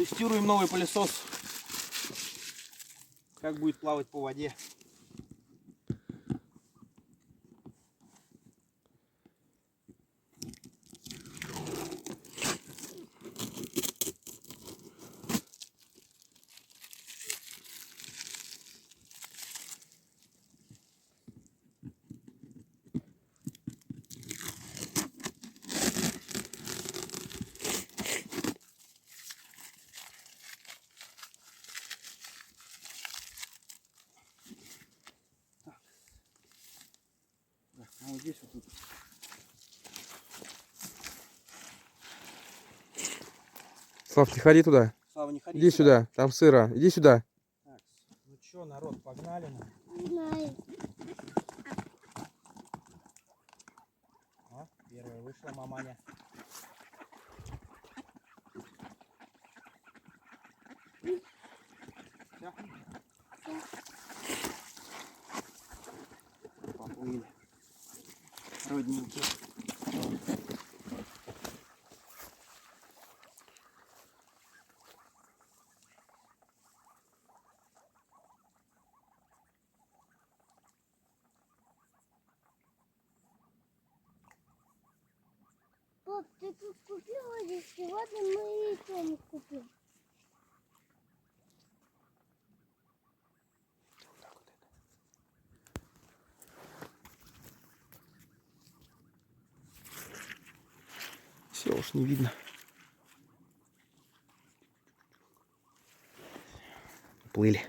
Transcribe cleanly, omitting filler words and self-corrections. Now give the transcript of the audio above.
Тестируем новый пылесос. Как будет плавать по воде. А вот здесь вот. Слав, не ходи туда. Слава, не ходи Иди сюда, там сыро. Иди сюда. Так, ну что, народ, погнали. О, первая вышла маманя. Все? Поплыли. Родненькие. Пап, ты тут купил водички? Вот и мы и Том купил. Все, уж не видно. Плыли.